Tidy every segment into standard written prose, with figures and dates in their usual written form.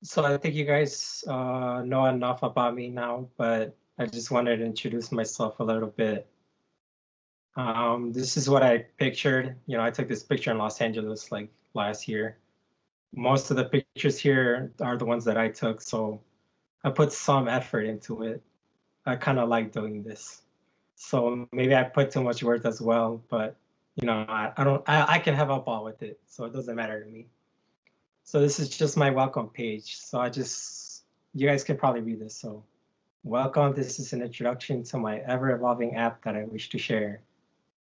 So I think you guys know enough about me now, but I just wanted to introduce myself a little bit. This is what I pictured. I took this picture in Los Angeles like last year. Most of the pictures here are the ones that I took, so I put some effort into it. I kind of like doing this. So maybe I put too much work as well, but I don't I can have a ball with it, so it doesn't matter to me. So this is just my welcome page. You guys can probably read this. So welcome, this is an introduction to my ever-evolving app that I wish to share.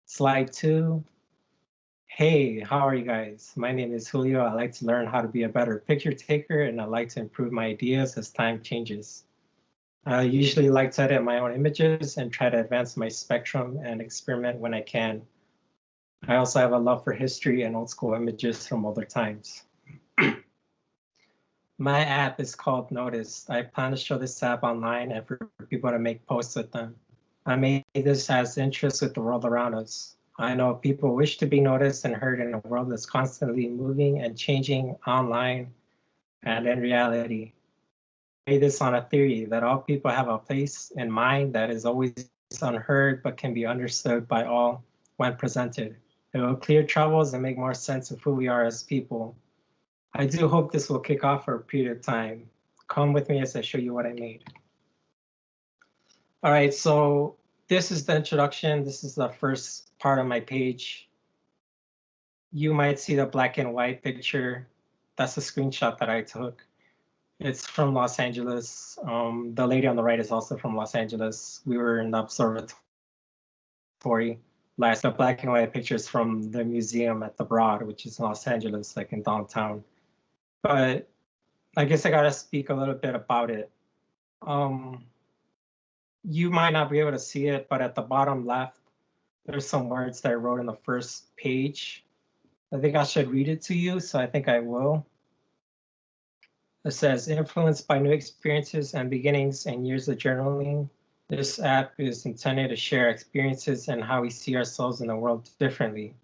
Slide 2. Hey, how are you guys? My name is Julio. I like to learn how to be a better picture taker, and I like to improve my ideas as time changes. I usually like to edit my own images and try to advance my spectrum and experiment when I can. I also have a love for history and old school images from older times. My app is called Notice. I plan to show this app online and for people to make posts with them. I made this as interest with the world around us. I know people wish to be noticed and heard in a world that's constantly moving and changing online and in reality. I made this on a theory that all people have a place in mind that is always unheard but can be understood by all when presented. It will clear troubles and make more sense of who we are as people. I do hope this will kick off for a period of time. Come with me as I show you what I made. All right, so this is the introduction. This is the first part of my page. You might see the black and white picture. That's a screenshot that I took. It's from Los Angeles. The lady on the right is also from Los Angeles. We were in the observatory last. The black and white pictures from the museum at the Broad, which is in Los Angeles, like in downtown. But I guess I gotta speak a little bit about it. You might not be able to see it, but at the bottom left, there's some words that I wrote in the first page. I think I should read it to you, so I think I will. It says, influenced by new experiences and beginnings and years of journaling, this app is intended to share experiences and how we see ourselves in the world differently.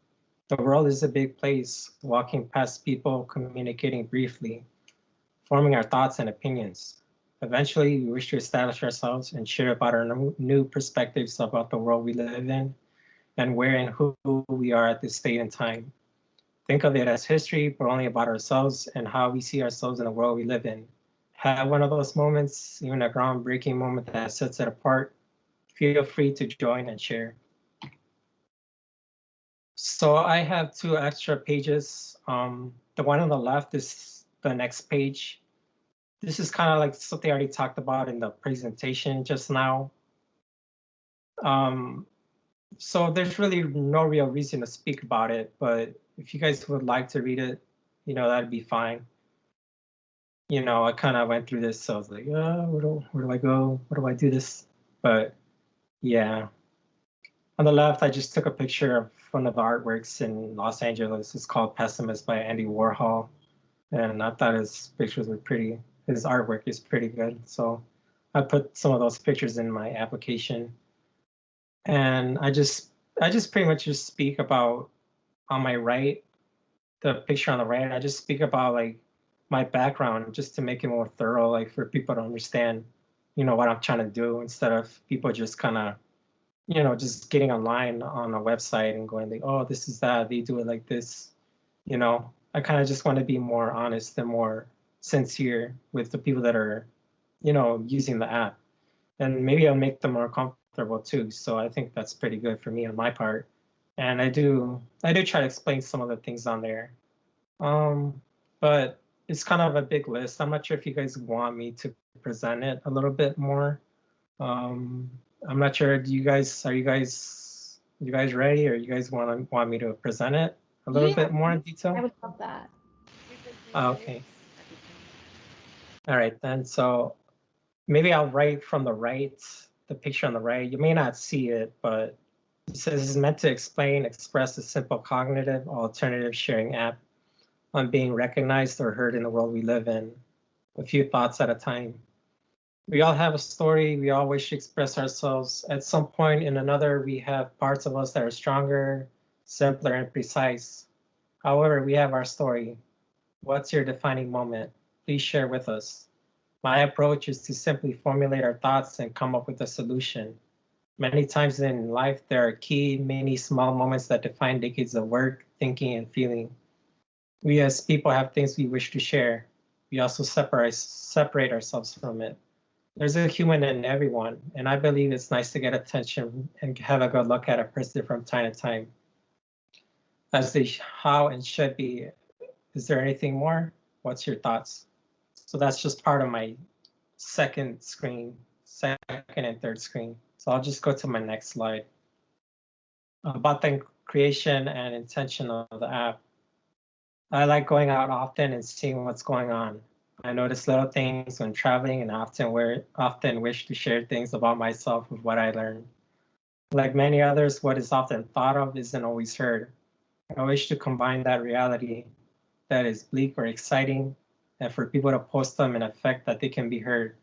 The world is a big place, walking past people, communicating briefly, forming our thoughts and opinions. Eventually, we wish to establish ourselves and share about our new perspectives about the world we live in and where and who we are at this state and time. Think of it as history, but only about ourselves and how we see ourselves in the world we live in. Have one of those moments, even a groundbreaking moment that sets it apart. Feel free to join and share. So I have two extra pages. The one on the left is the next page. This is kind of like something I already talked about in the presentation just now. So there's really no real reason to speak about it, but if you guys would like to read it, that'd be fine. I kind of went through this, so I was like, where do I go? Where do I do this? But yeah. On the left, I just took a picture of one of the artworks in Los Angeles. It's called Pessimist by Andy Warhol. And I thought his pictures were pretty, his artwork is pretty good. So I put some of those pictures in my application. And I just pretty much just speak about on my right, the picture on the right, I just speak about like my background just to make it more thorough, like for people to understand, what I'm trying to do instead of people just kind of, just getting online on a website and going like, oh, this is that, they do it like this. I kind of just want to be more honest and more sincere with the people that are, using the app. And maybe I'll make them more comfortable too. So I think that's pretty good for me on my part. And I do try to explain some of the things on there. But it's kind of a big list. I'm not sure if you guys want me to present it a little bit more. I'm not sure. Are you guys ready, or you guys want me to present it a little bit more in detail? I would love that. Okay. All right then. So maybe I'll write from the right, the picture on the right. You may not see it, but it says it's meant to express a simple cognitive alternative sharing app on being recognized or heard in the world we live in, a few thoughts at a time. We all have a story. We all wish to express ourselves. At some point in another, we have parts of us that are stronger, simpler, and precise. However, we have our story. What's your defining moment? please share with us. My approach is to simply formulate our thoughts and come up with a solution. Many times in life, there are key, many small moments that define decades of work, thinking, and feeling. We as people have things we wish to share. We also separate ourselves from it. There's a human in everyone, and I believe it's nice to get attention and have a good look at a person from time to time. As the how and should be. Is there anything more? What's your thoughts? So that's just part of my second and third screen. So I'll just go to my next slide. About the creation and intention of the app. I like going out often and seeing what's going on. I notice little things when traveling and often wish to share things about myself with what I learn. Like many others, what is often thought of isn't always heard. I wish to combine that reality that is bleak or exciting and for people to post them in a fact that they can be heard.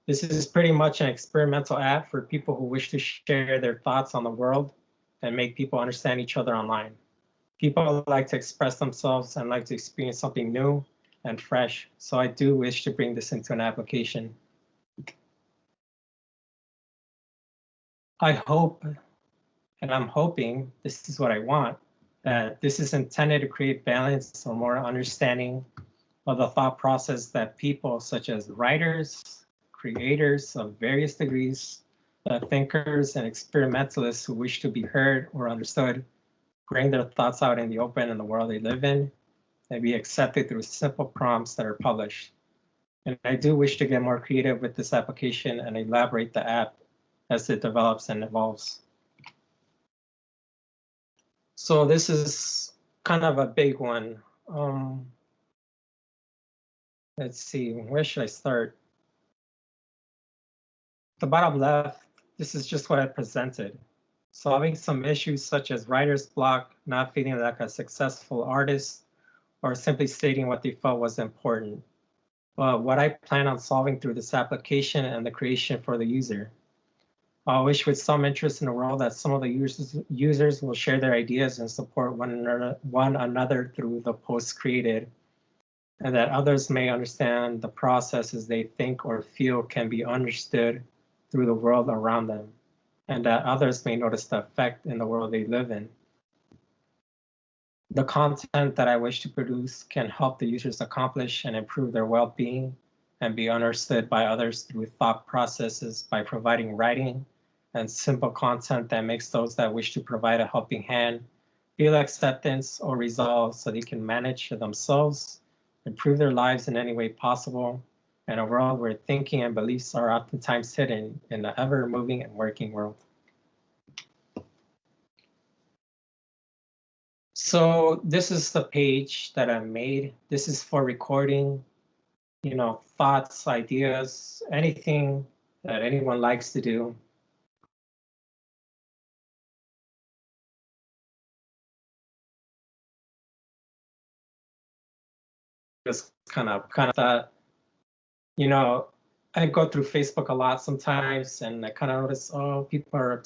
This is pretty much an experimental app for people who wish to share their thoughts on the world and make people understand each other online. People like to express themselves and like to experience something new and fresh, so I do wish to bring this into an application. I hope, and I'm hoping, this is what I want, that this is intended to create balance or more understanding of the thought process that people such as writers, creators of various degrees, thinkers, and experimentalists who wish to be heard or understood bring their thoughts out in the open in the world they live in and be accepted through simple prompts that are published. And I do wish to get more creative with this application and elaborate the app as it develops and evolves. So this is kind of a big one. Let's see, where should I start? The bottom left, this is just what I presented. Solving some issues such as writer's block, not feeling like a successful artist, or simply stating what they felt was important. What I plan on solving through this application and the creation for the user. I wish with some interest in the world that some of the users will share their ideas and support one another through the posts created, and that others may understand the processes they think or feel can be understood through the world around them, and that others may notice the effect in the world they live in. The content that I wish to produce can help the users accomplish and improve their well-being and be understood by others through thought processes by providing writing and simple content that makes those that wish to provide a helping hand feel acceptance or resolve so they can manage themselves, improve their lives in any way possible, in a world where thinking and beliefs are oftentimes hidden in the ever-moving and working world. So this is the page that I made. This is for recording, thoughts, ideas, anything that anyone likes to do. Just kind of that, I go through Facebook a lot sometimes, and I kind of notice, people are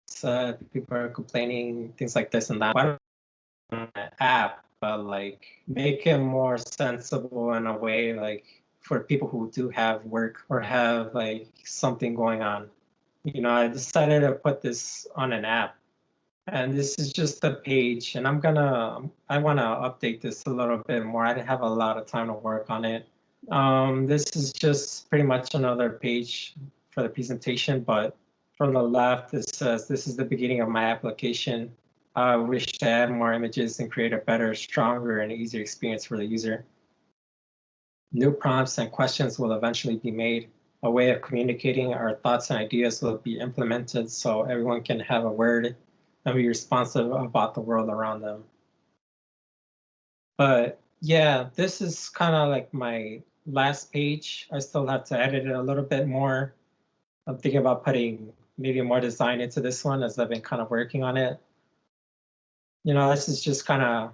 upset, people are complaining, things like this and that. Why don't app, but like make it more sensible in a way, like for people who do have work or have like something going on. I decided to put this on an app, and this is just a page, and I want to update this a little bit more. I didn't have a lot of time to work on it. This is just pretty much another page for the presentation, but from the left, it says, this is the beginning of my application. I wish to add more images and create a better, stronger, and easier experience for the user. New prompts and questions will eventually be made. A way of communicating our thoughts and ideas will be implemented so everyone can have a word and be responsive about the world around them. But yeah, this is kind of like my last page. I still have to edit it a little bit more. I'm thinking about putting maybe more design into this one as I've been kind of working on it. This is just kind of,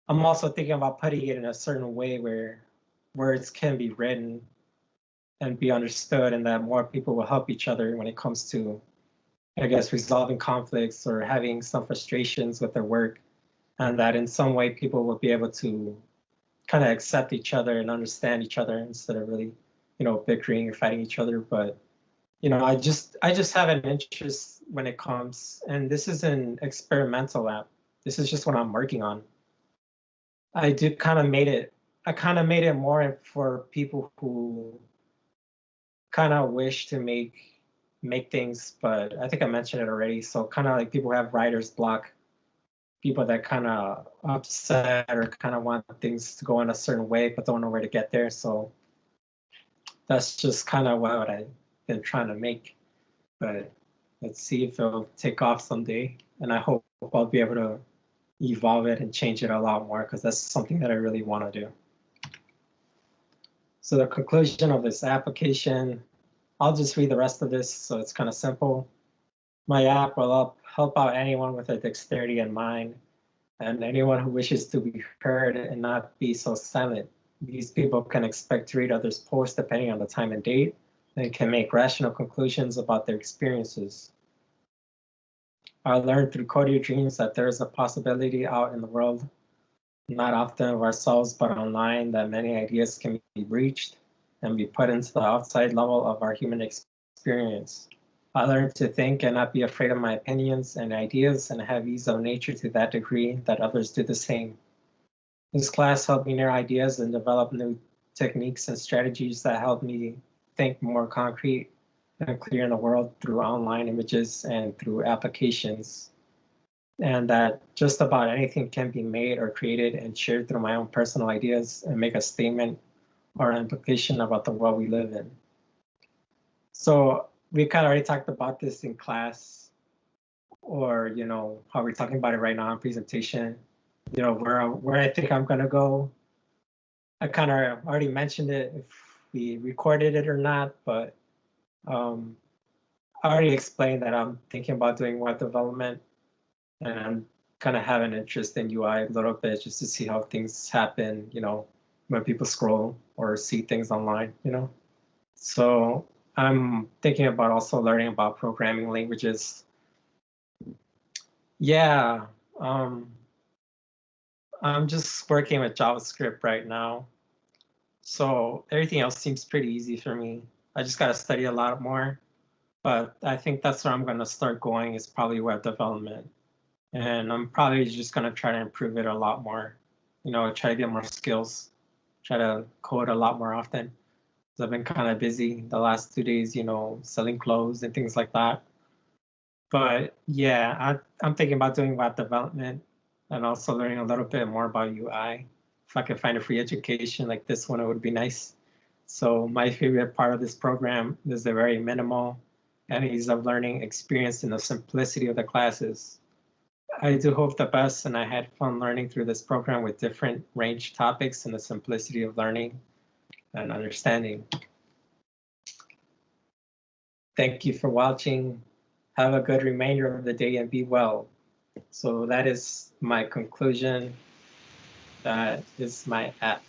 I'm also thinking about putting it in a certain way where words can be written and be understood, and that more people will help each other when it comes to, I guess, resolving conflicts or having some frustrations with their work, and that in some way people will be able to kind of accept each other and understand each other instead of really, bickering or fighting each other. But I just have an interest when it comes, and this is an experimental app. This is just what I'm working on. I do kind of made it. I kind of made it more for people who kind of wish to make things, but I think I mentioned it already. So kind of like people who have writer's block, people that kind of upset or kind of want things to go in a certain way but don't know where to get there. So that's just kind of what I've been trying to make. But let's see if it'll take off someday. And I hope I'll be able to evolve it and change it a lot more, because that's something that I really want to do. So the conclusion of this application, I'll just read the rest of this, so it's kind of simple. My app will help out anyone with a dexterity in mind, and anyone who wishes to be heard and not be so silent. These people can expect to read others' posts depending on the time and date, and can make rational conclusions about their experiences. I learned through Code Your Dreams that there is a possibility out in the world, not often of ourselves but online, that many ideas can be reached and be put into the outside level of our human experience. I learned to think and not be afraid of my opinions and ideas, and have ease of nature to that degree that others do the same. This class helped me narrow ideas and develop new techniques and strategies that help me think more concrete and clear in the world through online images and through applications. And that just about anything can be made or created and shared through my own personal ideas and make a statement or an implication about the world we live in. So we kind of already talked about this in class, or how we're talking about it right now in presentation. Where I think I'm gonna go. I kind of already mentioned it, if we recorded it or not, but I already explained that I'm thinking about doing web development, and I'm kind of have an interest in UI a little bit, just to see how things happen, when people scroll or see things online, So I'm thinking about also learning about programming languages. Yeah, I'm just working with JavaScript right now. So everything else seems pretty easy for me. I just got to study a lot more. But I think that's where I'm going to start going, is probably web development. And I'm probably just going to try to improve it a lot more, try to get more skills, try to code a lot more often. I've been kind of busy the last 2 days, selling clothes and things like that. But yeah, I'm thinking about doing web development and also learning a little bit more about UI. If I could find a free education like this one, it would be nice. So my favorite part of this program is the very minimal and ease of learning experience and the simplicity of the classes. I do hope the best, and I had fun learning through this program with different range topics and the simplicity of learning and understanding. Thank you for watching. Have a good remainder of the day and be well. So that is my conclusion. That is my app.